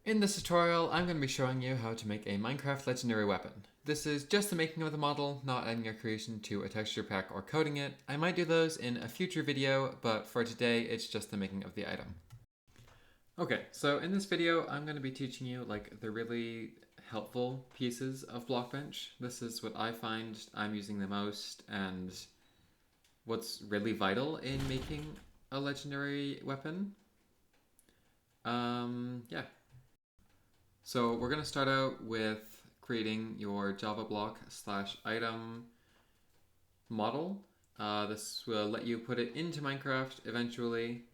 In this tutorial, I'm going to be showing you how to make a Minecraft legendary weapon. This is just the making of the model, not adding your creation to a texture pack or coding it. I might do those in a future video, but for today, it's just the making of the item. Okay, so in this video, I'm going to be teaching you like the really helpful pieces of Blockbench. This is what I find I'm using the most and what's really vital in making a legendary weapon. Yeah. So we're going to start out with creating your Java block / item model. This will let you put it into Minecraft eventually.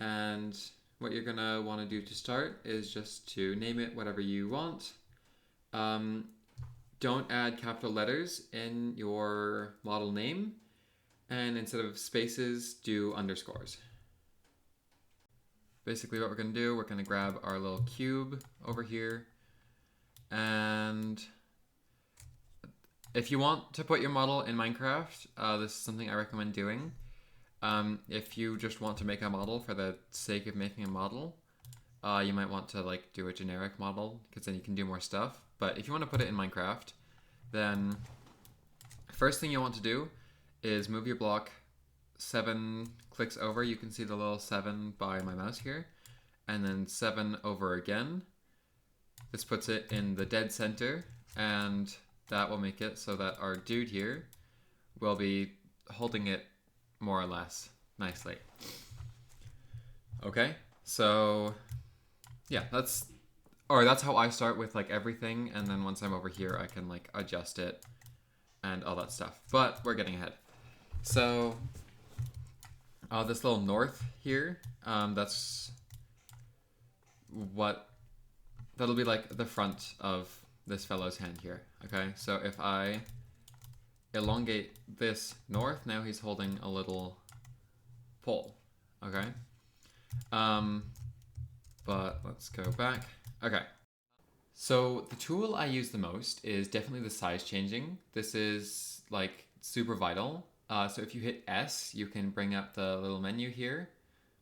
And what you're going to want to do to start is just to name it whatever you want. Don't add capital letters in your model name. And instead of spaces, do underscores. Basically what we're going to do, we're going to grab our little cube over here, and if you want to put your model in Minecraft, this is something I recommend doing. If you just want to make a model for the sake of making a model, you might want to like do a generic model because then you can do more stuff. But if you want to put it in Minecraft, then first thing you want to do is move your block 7 clicks over. You can see the little 7 by my mouse here, and then 7 over again. This puts it in the dead center, and that will make it so that our dude here will be holding it more or less nicely. Okay, so yeah, that's how I start with like everything, and then once I'm over here I can like adjust it and all that stuff, but we're getting ahead. So this little north here, that'll be like the front of this fellow's hand here. Okay, so if I elongate this north, now he's holding a little pole. Okay, but let's go back. Okay, so the tool I use the most is definitely the size changing. This is like super vital. So if you hit S, you can bring up the little menu here,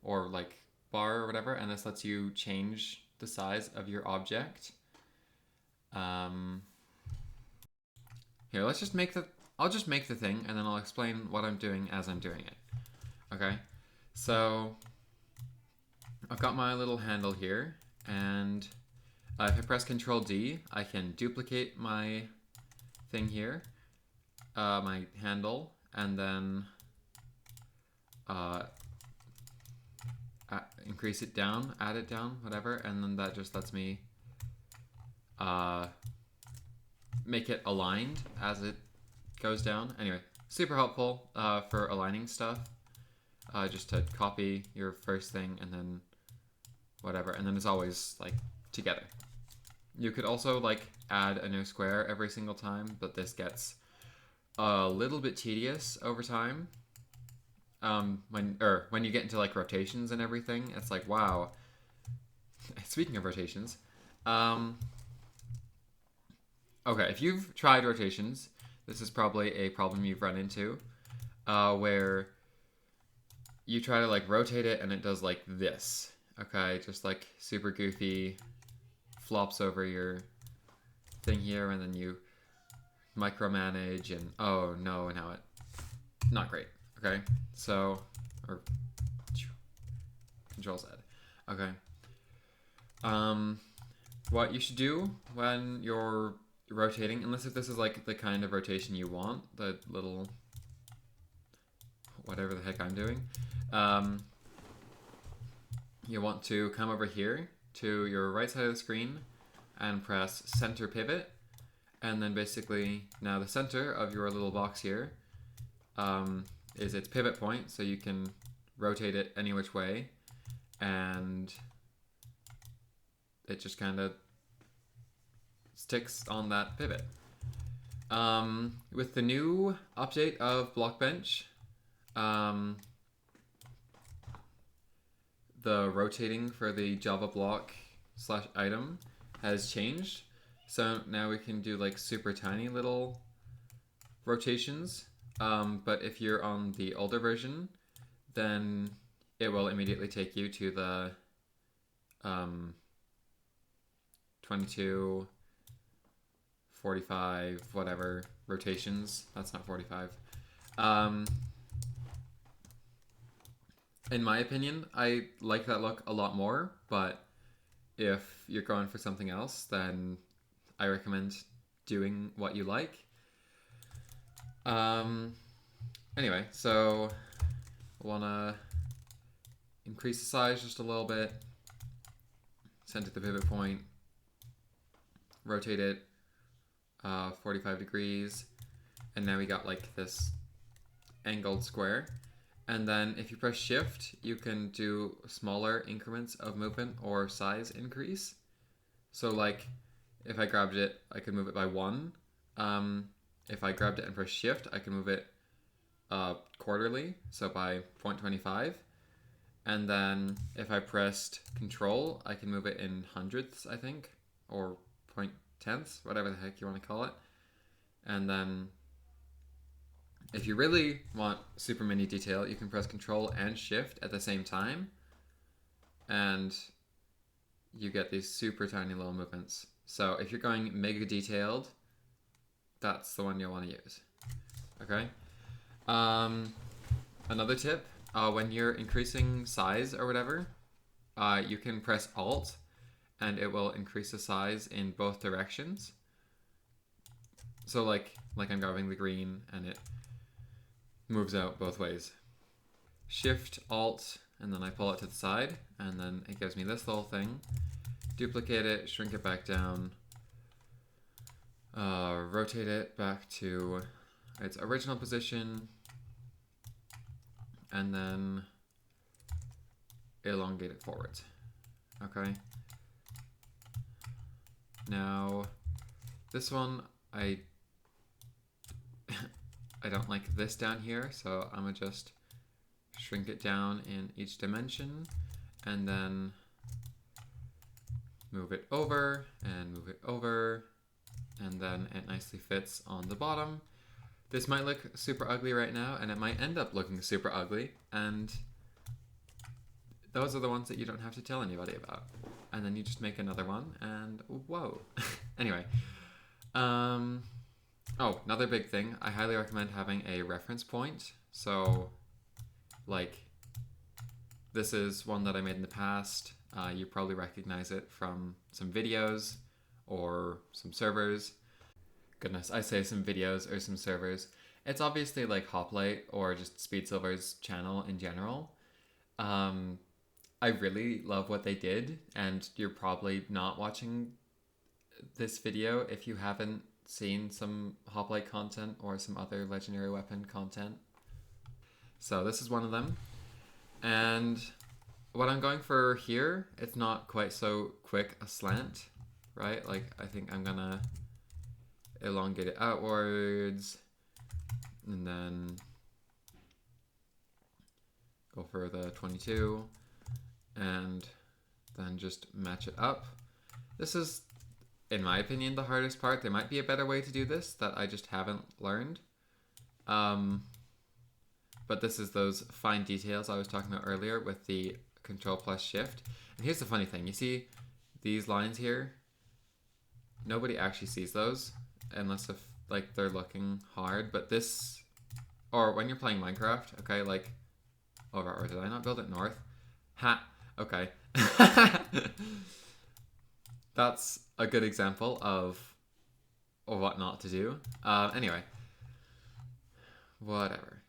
or like bar or whatever, and this lets you change the size of your object. Here, I'll just make the thing, and then I'll explain what I'm doing as I'm doing it. Okay, so I've got my little handle here, and if I press Control D, I can duplicate my thing here, my handle, and then increase it down, add it down, whatever, and then that just lets me make it aligned as it goes down. Anyway, super helpful for aligning stuff, just to copy your first thing and then whatever, and then it's always like together. You could also like add a new square every single time, but this gets a little bit tedious over time. When you get into like rotations and everything, it's like, wow. Speaking of rotations, okay, if you've tried rotations, this is probably a problem you've run into, where you try to like rotate it and it does like this. Okay, just like super goofy, flops over your thing here, and then you micromanage, and oh no, now it not great. Okay, so or Control Z. Okay, what you should do when you're rotating, unless if this is like the kind of rotation you want, the little whatever the heck I'm doing, you want to come over here to your right side of the screen and press center pivot, and then basically now the center of your little box here is its pivot point, so you can rotate it any which way, and it just kind of sticks on that pivot. With the new update of Blockbench, the rotating for the Java block / item has changed. So now we can do like super tiny little rotations. But if you're on the older version, then it will immediately take you to the 22, 45, whatever, rotations. That's not 45. In my opinion, I like that look a lot more, but if you're going for something else, then I recommend doing what you like. Anyway, so I want to increase the size just a little bit, center the pivot point, rotate it 45 degrees, and now we got like this angled square. And then if you press shift, you can do smaller increments of movement or size increase. So like if I grabbed it, I could move it by 1. If I grabbed it and press shift, I can move it quarterly, so by 0.25. And then if I pressed control, I can move it in hundredths, I think, or 0.10ths, whatever the heck you want to call it. And then if you really want super mini detail, you can press control and shift at the same time, and you get these super tiny little movements. So if you're going mega detailed, that's the one you'll want to use. Okay. Another tip, when you're increasing size or whatever, you can press Alt and it will increase the size in both directions. So like I'm grabbing the green and it moves out both ways. Shift, Alt, and then I pull it to the side, and then it gives me this little thing. Duplicate it, shrink it back down, rotate it back to its original position, and then elongate it forwards. Okay. Now, this one, I don't like this down here, so I'm gonna just shrink it down in each dimension and then move it over and move it over, and then it nicely fits on the bottom. This might look super ugly right now, and it might end up looking super ugly, and those are the ones that you don't have to tell anybody about. And then you just make another one, and whoa. Anyway, oh, another big thing, I highly recommend having a reference point. So, like, this is one that I made in the past. You probably recognize it from some videos or some servers. Goodness, I say some videos or some servers. It's obviously like Hoplite or just Speedsilver's channel in general. I really love what they did, and you're probably not watching this video if you haven't seen some Hoplite content or some other Legendary Weapon content. So this is one of them. And what I'm going for here, it's not quite so quick a slant, right? Like, I think I'm gonna elongate it outwards and then go for the 22 and then just match it up. This is, in my opinion, the hardest part. There might be a better way to do this that I just haven't learned. But this is those fine details I was talking about earlier with the Control plus Shift. And here's the funny thing. You see these lines here? Nobody actually sees those unless if like they're looking hard. But this, or when you're playing Minecraft, okay, like, or did I not build it north? Ha, okay. That's a good example of what not to do. Anyway, whatever.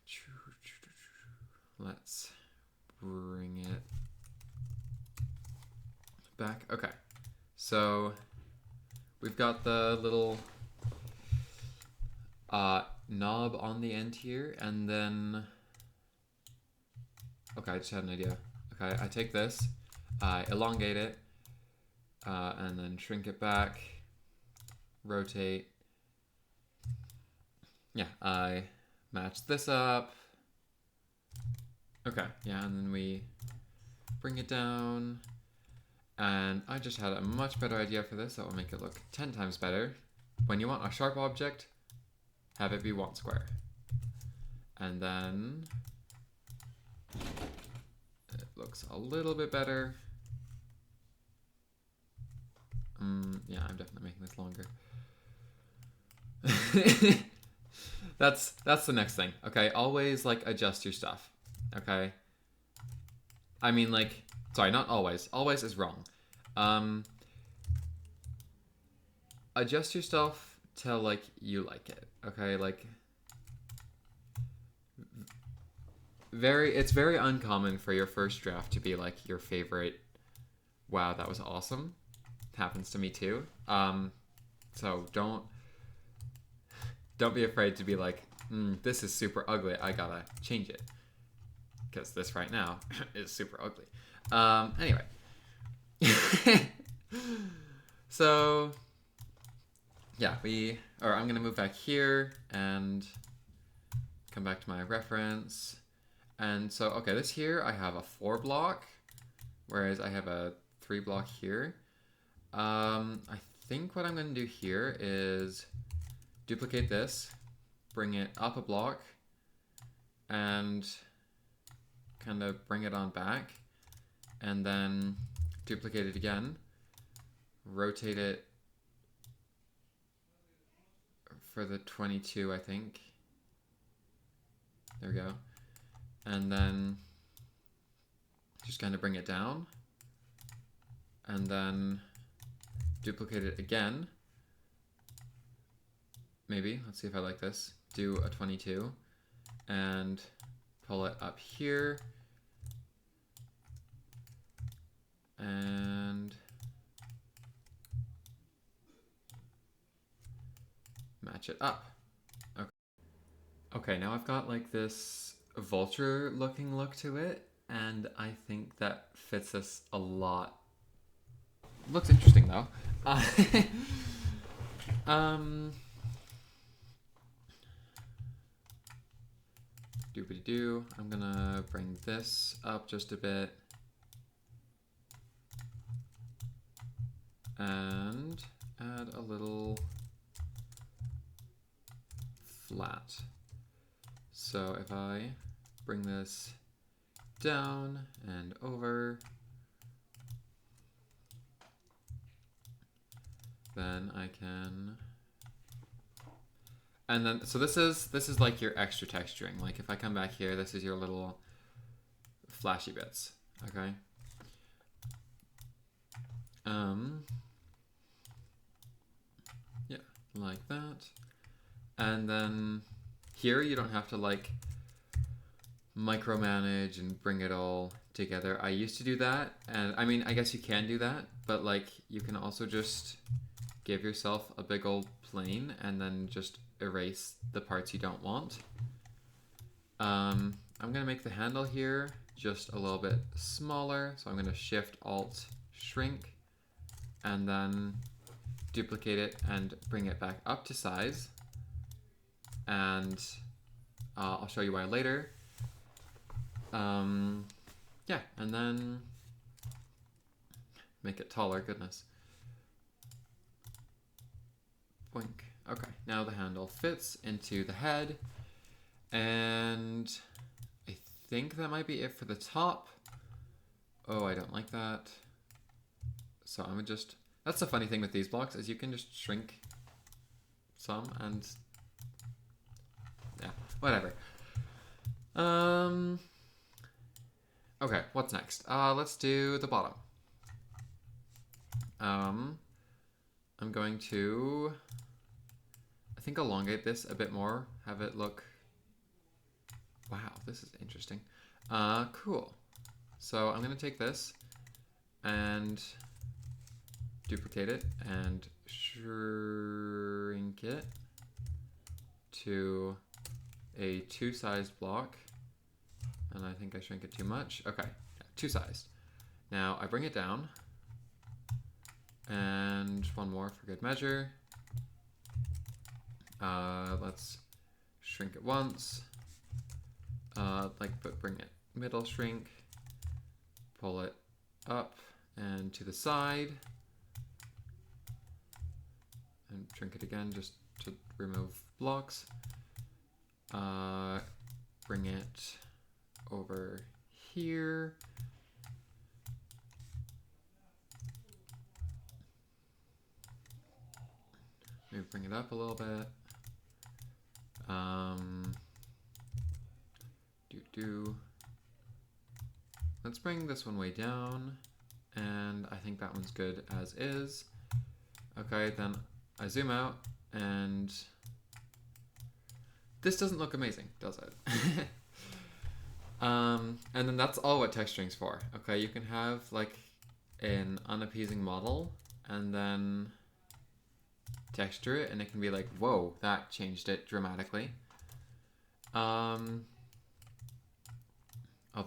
Let's bring it back. Okay, so we've got the little knob on the end here, and then, okay, I just had an idea. Okay, I take this, I elongate it, and then shrink it back, rotate. Yeah, I match this up. Okay, yeah, and then we bring it down, and I just had a much better idea for this that will make it look 10 times better. When you want a sharp object, have it be 1 square. And then it looks a little bit better. Yeah, I'm definitely making this longer. That's the next thing. Okay, always like adjust your stuff. Okay. I mean, like, sorry, not always. Always is wrong. Adjust your stuff till like you like it. Okay, like it's very uncommon for your first draft to be like your favorite. Wow, that was awesome. Happens to me too. So don't be afraid to be like, this is super ugly. I gotta change it because this right now is super ugly. Anyway, so yeah, I'm gonna move back here and come back to my reference. And so, okay, this here I have a 4 block, whereas I have a 3 block here. I think what I'm gonna do here is duplicate this, bring it up a block, and kind of bring it on back, and then duplicate it again, rotate it for the 22, I think. There we go. And then just kind of bring it down, and then duplicate it again. Maybe, let's see if I like this. Do a 22 and pull it up here and match it up. Okay. Okay, now I've got like this vulture looking look to it, and I think that fits us a lot. Looks interesting though. Doobity-doo. I'm gonna bring this up just a bit. And add a little flat. So if I bring this down and over, then I can, and then, so this is like your extra texturing. Like if I come back here, this is your little flashy bits, okay? Yeah, like that. And then here you don't have to like micromanage and bring it all together. I used to do that, and I mean, I guess you can do that, but like you can also just give yourself a big old plane and then just erase the parts you don't want. I'm gonna make the handle here just a little bit smaller, so I'm gonna Shift Alt Shrink and then duplicate it and bring it back up to size, and I'll show you why later. Yeah, and then make it taller, goodness. Boink. Okay, now the handle fits into the head, and I think that might be it for the top. Oh, I don't like that. So I'm gonna just, that's the funny thing with these blocks, is you can just shrink some and yeah, whatever. Okay, what's next? Let's do the bottom. I'm going to, I think, elongate this a bit more, have it look, wow, this is interesting. Cool. So I'm gonna take this and duplicate it and shrink it to a 2-sized block. And I think I shrink it too much. Okay, 2-sized. Now I bring it down, and one more for good measure. Let's shrink it once, but bring it middle shrink, pull it up and to the side, and shrink it again just to remove blocks. Bring it over here. maybe bring it up a little bit. Let's bring this one way down, and I think that one's good as is. Okay, then I zoom out, and this doesn't look amazing, does it? And then that's all what texturing's for. Okay, you can have like an unappeasing model, and then texture it, and it can be like, whoa, that changed it dramatically. Although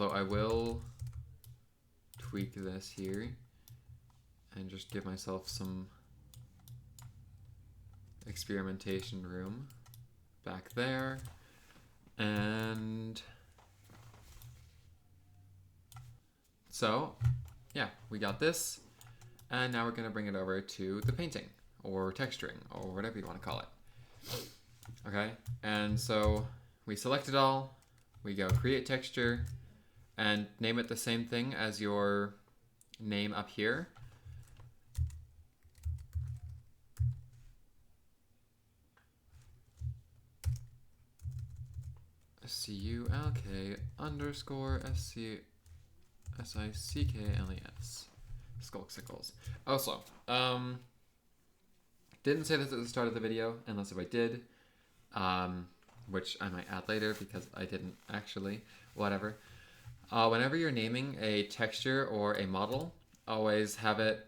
I will tweak this here and just give myself some experimentation room back there. And so yeah, we got this, and now we're going to bring it over to the painting or texturing or whatever you want to call it. Okay, and so we select it all, we go create texture, and name it the same thing as your name up here. SCULK_SICKLES. Skulk-sickles. Also, didn't say this at the start of the video, unless if I did, which I might add later because I didn't actually. Whatever. Whenever you're naming a texture or a model, always have it,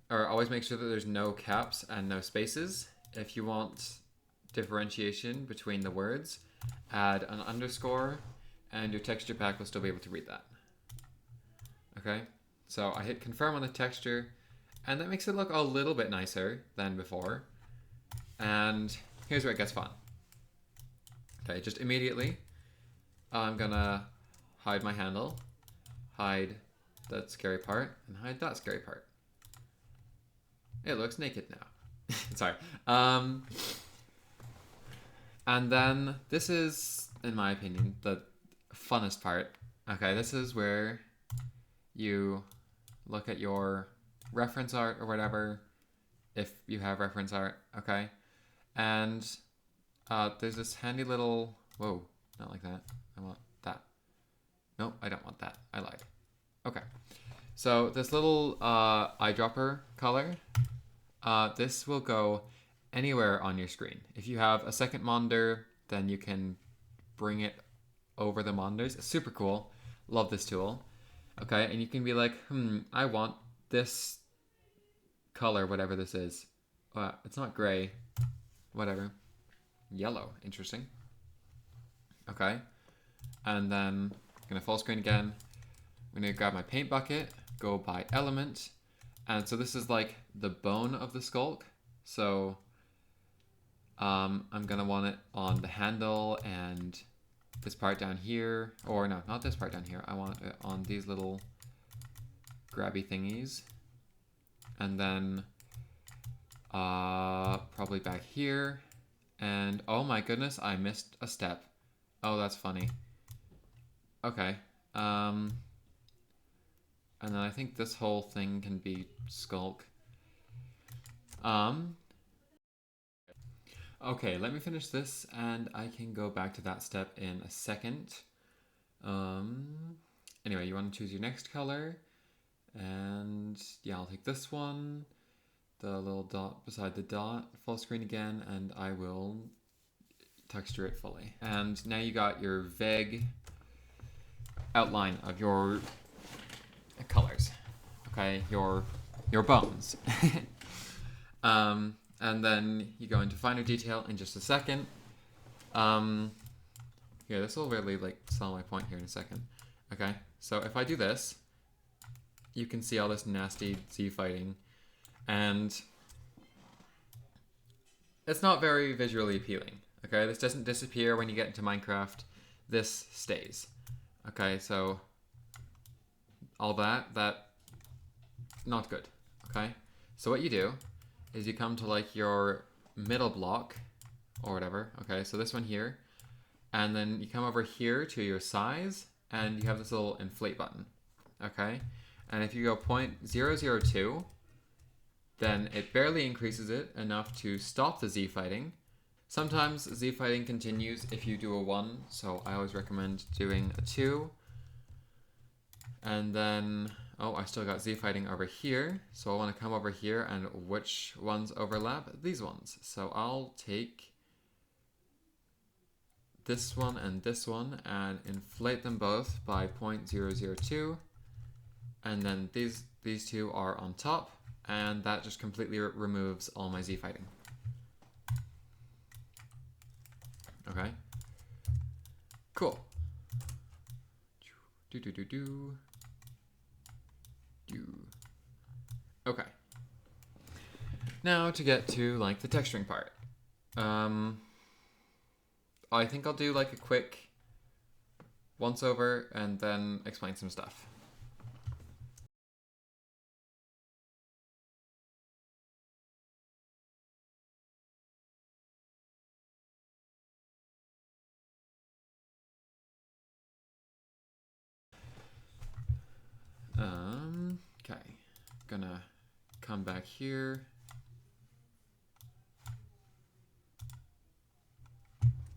or always make sure that there's no caps and no spaces. If you want differentiation between the words, add an underscore, and your texture pack will still be able to read that. Okay, so I hit confirm on the texture, and that makes it look a little bit nicer than before. And here's where it gets fun. Okay, just immediately, I'm gonna hide my handle, hide that scary part, and hide that scary part. It looks naked now. Sorry. And then this is, in my opinion, the funnest part. Okay, this is where you look at your reference art or whatever, if you have reference art, okay? And there's this handy little, whoa, not like that. I want that. Nope, I don't want that. I lied. Okay. So this little eyedropper color, this will go anywhere on your screen. If you have a second monitor, then you can bring it over the monitors. It's super cool. Love this tool. Okay, and you can be like, I want this color, whatever this is. It's not gray. Whatever. Yellow. Interesting. Okay. And then I'm going to full screen again. I'm going to grab my paint bucket, go by element. And so this is like the bone of the skulk. So I'm going to want it on the handle and this part down here. Or no, not this part down here. I want it on these little grabby thingies. And then probably back here. And oh my goodness, I missed a step. Oh, that's funny. Okay. And then I think this whole thing can be skulk. Okay, let me finish this and I can go back to that step in a second. Anyway, you want to choose your next color. And yeah, I'll take this one. The little dot beside the dot, full screen again, and I will texture it fully. And now you got your vague outline of your colors, okay, your bones. And then you go into finer detail in just a second. Yeah, this will really like sell my point here in a second. Okay, so if I do this, you can see all this nasty Z fighting. And it's not very visually appealing, okay? This doesn't disappear when you get into Minecraft. This stays, okay? So all that, not good, okay? So what you do is you come to like your middle block or whatever, okay? So this one here, and then you come over here to your size, and you have this little inflate button, okay? And if you go 0.002, then it barely increases it enough to stop the Z fighting. Sometimes Z fighting continues if you do a 1, so I always recommend doing a 2. And then, oh, I still got Z fighting over here, so I want to come over here, and which ones overlap? These ones. So I'll take this one and inflate them both by 0.002, and then these two are on top, and that just completely removes all my Z fighting. Okay. Cool. Okay. Now to get to like the texturing part. I think I'll do like a quick once over and then explain some stuff. Okay, gonna come back here.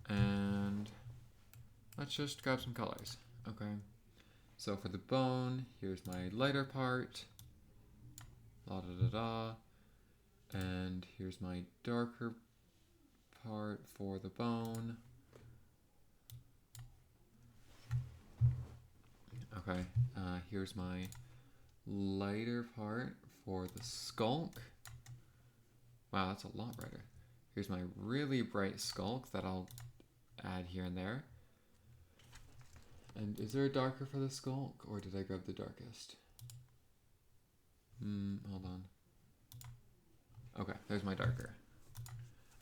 And let's just grab some colors. Okay, so for the bone, here's my lighter part. La da da da. And here's my darker part for the bone. Okay, here's my lighter part for the skulk. Wow, that's a lot brighter. Here's my really bright skulk that I'll add here and there. And is there a darker for the skulk, or did I grab the darkest? Hold on. Okay, there's my darker.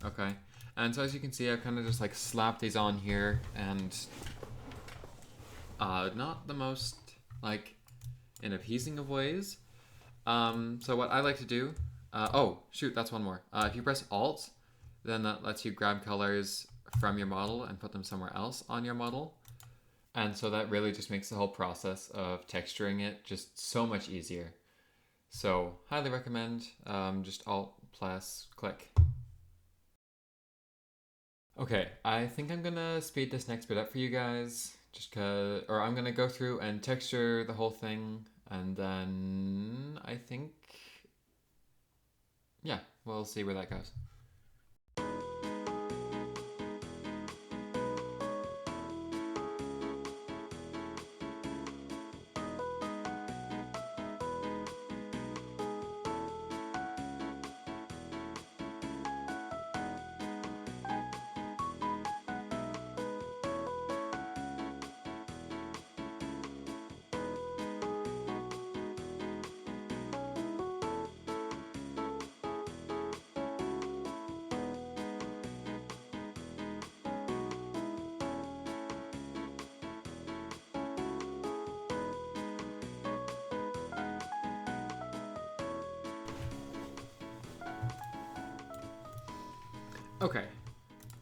Okay, and so as you can see, I've kind of just like slapped these on here, and not the most like in appeasing of ways. So what I like to do, oh shoot, that's one more. If you press Alt, then that lets you grab colors from your model and put them somewhere else on your model. And so that really just makes the whole process of texturing it just so much easier. So highly recommend, just Alt plus click. Okay, I think I'm gonna speed this next bit up for you guys, just cause, or I'm gonna go through and texture the whole thing, and then I think, yeah, we'll see where that goes. Okay,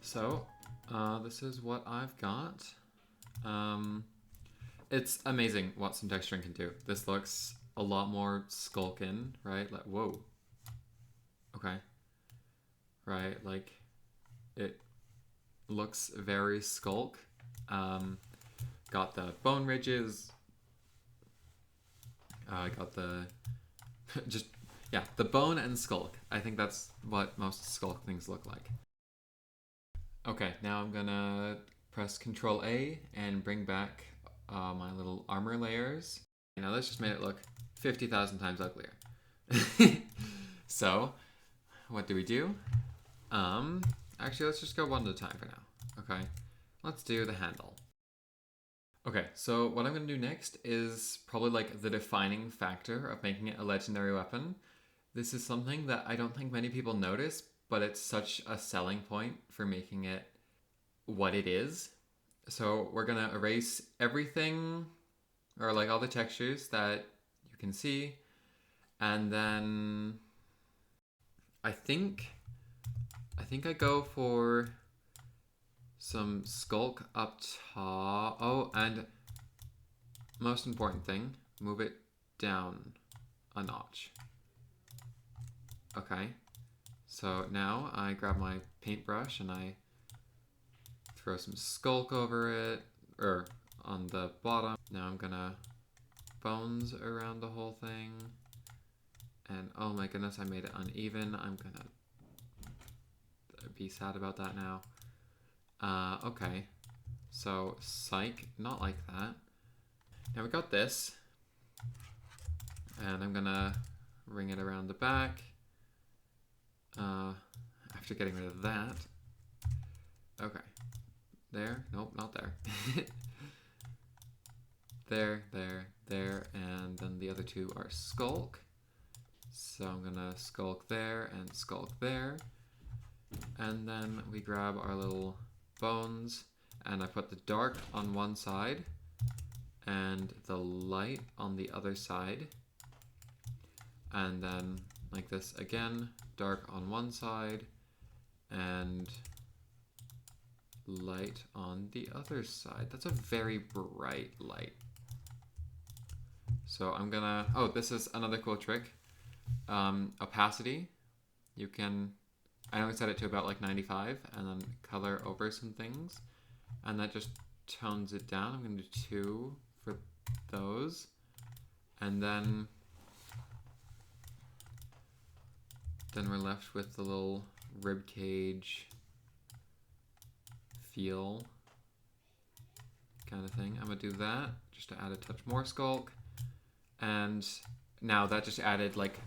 so this is what I've got. It's amazing what some texturing can do. This looks a lot more skulkin, right? Like, whoa. Okay. Right, like it looks very skulk. Got the bone ridges. Got the just, yeah, the bone and skulk. I think that's what most skulk things look like. Okay, now I'm gonna press Control A and bring back my little armor layers. Now this just made it look 50,000 times uglier. So, what do we do? Actually, let's just go one at a time for now. Okay, let's do the handle. Okay, so what I'm gonna do next is probably like the defining factor of making it a legendary weapon. This is something that I don't think many people notice, but it's such a selling point for making it what it is. So we're gonna erase everything, or like all the textures that you can see, and then I think I go for some skulk up top. Oh, and most important thing, move it down a notch. Okay. So now I grab my paintbrush and I throw some skulk over it, or on the bottom. Now I'm gonna bones around the whole thing. And oh my goodness, I made it uneven. I'm gonna be sad about that now. Okay. So, psych, not like that. Now we got this. And I'm gonna ring it around the back. After getting rid of that. Okay. There. Nope, not there. There, and then the other two are skulk. So I'm gonna skulk there and skulk there. And then we grab our little bones, and I put the dark on one side and the light on the other side. And then like this again, dark on one side and light on the other side. That's a very bright light. So I'm gonna, oh, this is another cool trick. Opacity. You can, I only set it to about like 95 and then color over some things. And that just tones it down. I'm gonna do 2 for those. And then we're left with the little rib cage feel kind of thing. I'm gonna do that just to add a touch more skulk. And now that just added like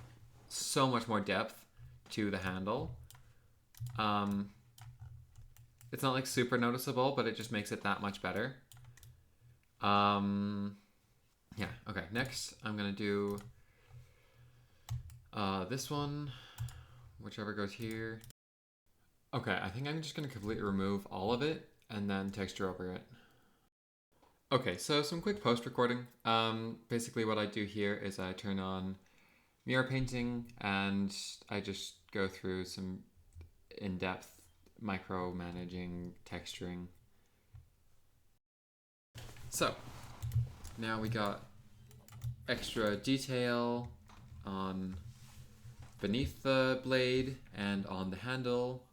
so much more depth to the handle. It's not like super noticeable, but it just makes it that much better. Yeah, okay, next I'm gonna do this one, whichever goes here. Okay, I think I'm just gonna completely remove all of it and then texture over it. Okay, so some quick post-recording. Basically what I do here is I turn on mirror painting and I just go through some in-depth micromanaging, texturing. So, now we got extra detail on beneath the blade and on the handle.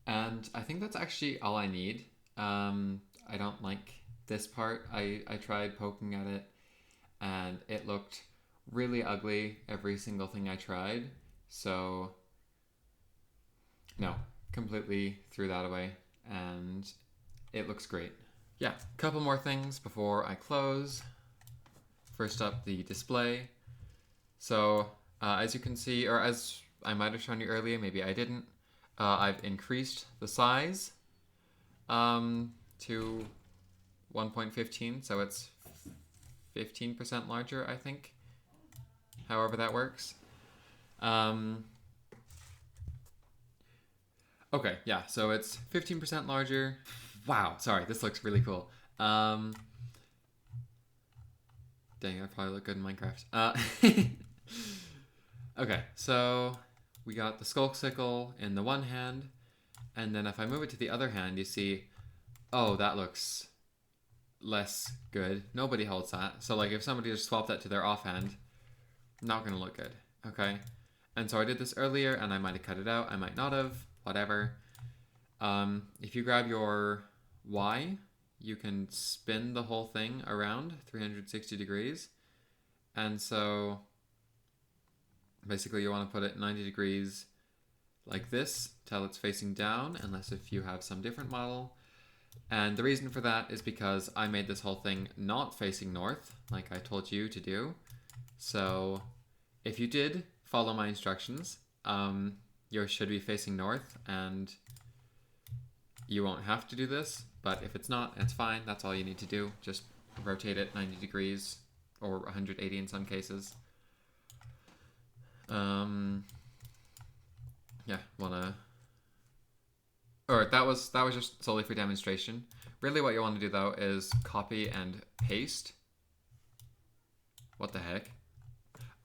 And I think that's actually all I need. I don't like this part. I tried poking at it and it looked really ugly every single thing I tried. So no, completely threw that away and it looks great. Yeah, a couple more things before I close. First up, the display. So as you can see, or as I might have shown you earlier, maybe I didn't, I've increased the size to 1.15, so it's 15% larger, I think, however that works. Okay, yeah, so it's 15% larger. Wow, sorry, this looks really cool. Dang, I probably look good in Minecraft. Okay, so we got the skulk sickle in the one hand, and then if I move it to the other hand, you see, oh, that looks less good. Nobody holds that. So like if somebody just swapped that to their offhand, not gonna look good, okay? And so I did this earlier and I might have cut it out, I might not have, whatever. If you grab your Y, you can spin the whole thing around 360 degrees. And so basically you want to put it 90 degrees like this till it's facing down, unless if you have some different model. And the reason for that is because I made this whole thing not facing north, like I told you to do. So if you did follow my instructions, yours should be facing north and you won't have to do this, but if it's not, it's fine. That's all you need to do. Just rotate it 90 degrees or 180 in some cases. Yeah, that was just solely for demonstration. Really what you want to do though is copy and paste. What the heck?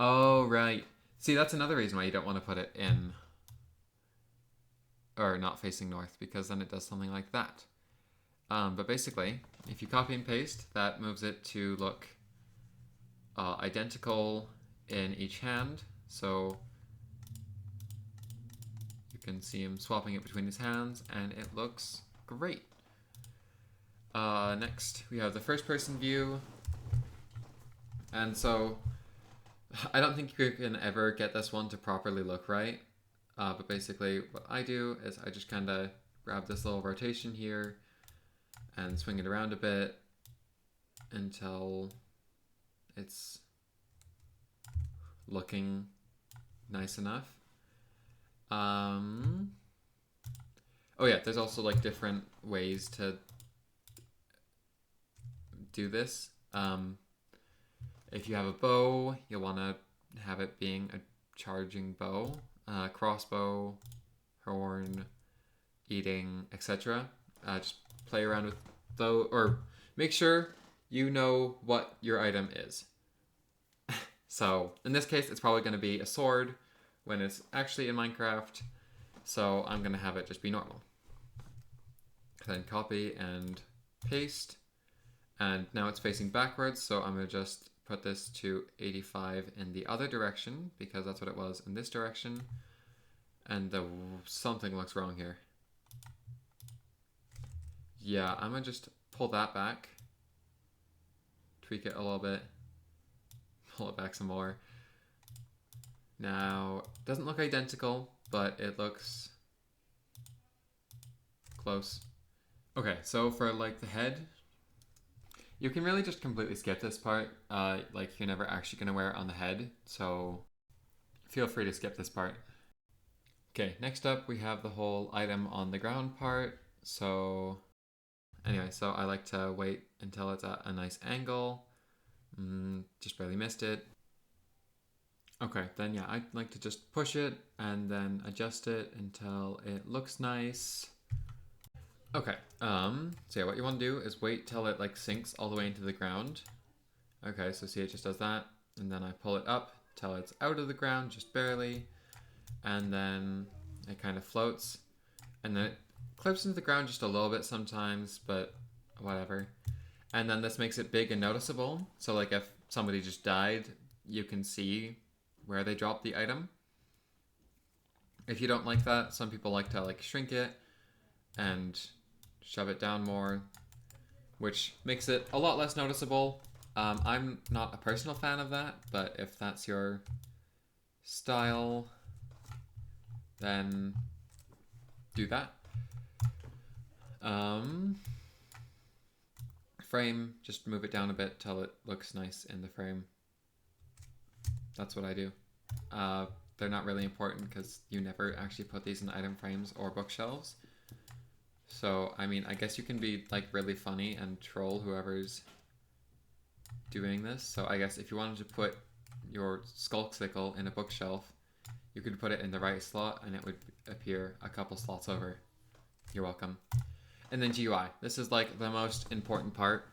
Oh, right. See, that's another reason why you don't want to put it in, or not facing north, because then it does something like that. But basically, if you copy and paste, that moves it to look identical in each hand. So can see him swapping it between his hands, and it looks great. Next, we have the first person view. And so, I don't think you can ever get this one to properly look right. But basically, what I do is I just kind of grab this little rotation here and swing it around a bit until it's looking nice enough. Oh yeah, there's also like different ways to do this. If you have a bow, you'll want to have it being a charging bow, crossbow, horn, eating, etc. Just play around with those, or make sure you know what your item is. So in this case, it's probably going to be a sword when it's actually in Minecraft. So I'm going to have it just be normal. Then copy and paste. And now it's facing backwards, so I'm going to just put this to 85 in the other direction, because that's what it was in this direction. And something looks wrong here. Yeah, I'm going to just pull that back. Tweak it a little bit. Pull it back some more. Now, it doesn't look identical, but it looks close. Okay, so for like the head, you can really just completely skip this part. Like you're never actually going to wear it on the head, so feel free to skip this part. Okay, next up we have the whole item on the ground part. So anyway, so I like to wait until it's at a nice angle. Just barely missed it. Okay, then yeah, I like to just push it and then adjust it until it looks nice. Okay, so yeah, what you want to do is wait till it like sinks all the way into the ground. Okay, so see, it just does that, and then I pull it up till it's out of the ground, just barely, and then it kind of floats, and then it clips into the ground just a little bit sometimes, but whatever. And then this makes it big and noticeable, so like if somebody just died, you can see where they dropped the item. If you don't like that, some people like to like shrink it and shove it down more, which makes it a lot less noticeable. I'm not a personal fan of that, but if that's your style, then do that. Frame, just move it down a bit till it looks nice in the frame. That's what I do. They're not really important because you never actually put these in item frames or bookshelves. So, I mean, I guess you can be like really funny and troll whoever's doing this. So I guess if you wanted to put your skulk sickle in a bookshelf, you could put it in the right slot and it would appear a couple slots over. You're welcome. And then GUI. This is like the most important part.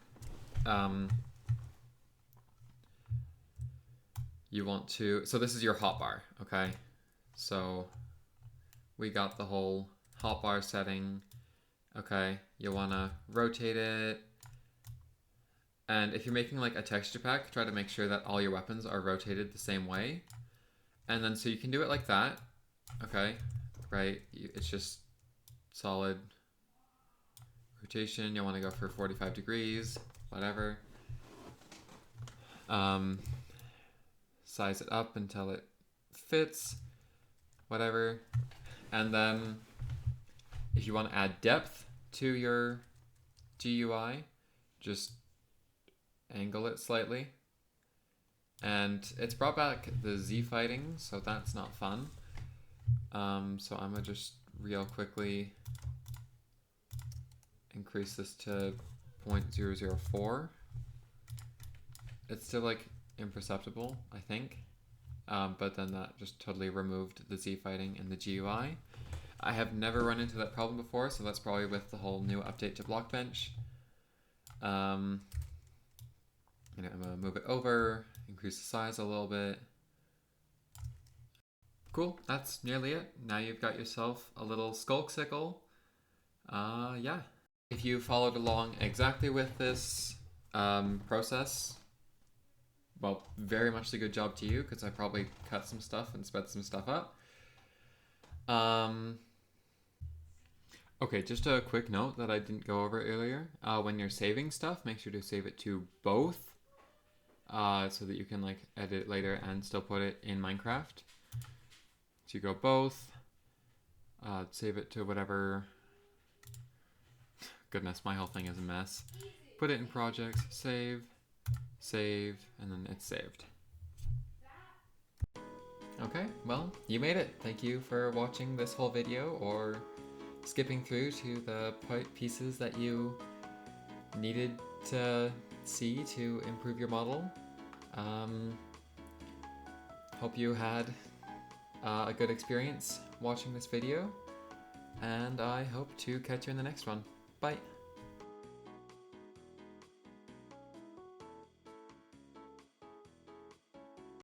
You want to, so this is your hotbar, okay? So we got the whole hotbar setting. Okay, you wanna rotate it. And if you're making like a texture pack, try to make sure that all your weapons are rotated the same way. And then so you can do it like that, okay? Right, it's just solid rotation. You wanna go for 45 degrees, whatever. Size it up until it fits, whatever. And then if you want to add depth to your GUI, just angle it slightly. And it's brought back the Z fighting, so that's not fun. So I'm gonna just real quickly increase this to 0.004. It's still like imperceptible, I think. But then that just totally removed the Z fighting in the GUI. I have never run into that problem before, so that's probably with the whole new update to Blockbench. I'm gonna move it over, increase the size a little bit. Cool, that's nearly it. Now you've got yourself a little skulk sickle. Yeah. If you followed along exactly with this process, well, very much a good job to you, because I probably cut some stuff and sped some stuff up. Okay, just a quick note that I didn't go over earlier. When you're saving stuff, make sure to save it to both, so that you can like edit it later and still put it in Minecraft. So you go both, save it to whatever. Goodness, my whole thing is a mess. Put it in projects, save, and then it's saved. Okay, well, you made it. Thank you for watching this whole video, or skipping through to the pieces that you needed to see to improve your model. Hope you had a good experience watching this video, and I hope to catch you in the next one. Bye!